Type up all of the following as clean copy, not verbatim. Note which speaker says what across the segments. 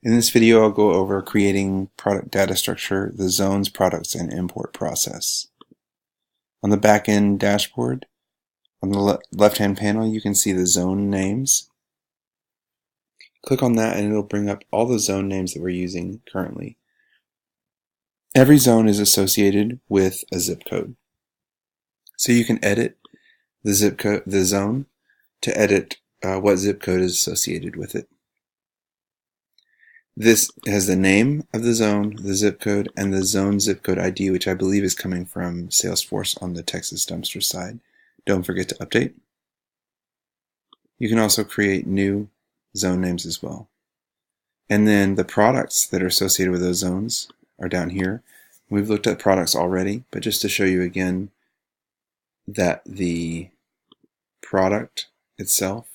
Speaker 1: In this video, I'll go over creating product data structure, the zones, products, and import process. On the back-end dashboard, on the left-hand panel, you can see the zone names. Click on that and it'll bring up all the zone names that we're using currently. Every zone is associated with a zip code. So you can edit the zip code, the zone, to edit what zip code is associated with it. This has the name of the zone, the zip code, and the zone zip code ID, which I believe is coming from Salesforce on the Texas dumpster side. Don't forget to update. You can also create new zone names as well. And then the products that are associated with those zones are down here. We've looked at products already, but just to show you again that the product itself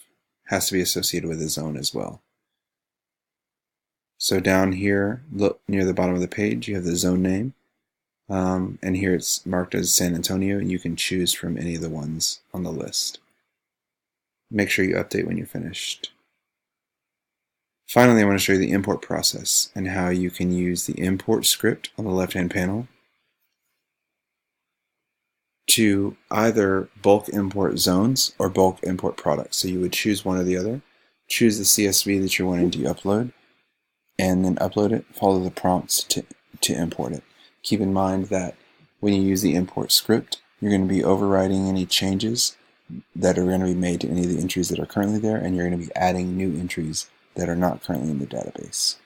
Speaker 1: has to be associated with a zone as well. So down here, look near the bottom of the page, you have the zone name, and here it's marked as San Antonio, and you can choose from any of the ones on the list. Make sure you update when you're finished. Finally, I want to show you the import process and how you can use the import script on the left-hand panel to either bulk import zones or bulk import products. So you would choose one or the other, choose the CSV that you're wanting to upload, and then upload it, follow the prompts to import it. Keep in mind that when you use the import script, you're going to be overriding any changes that are going to be made to any of the entries that are currently there, and you're going to be adding new entries that are not currently in the database.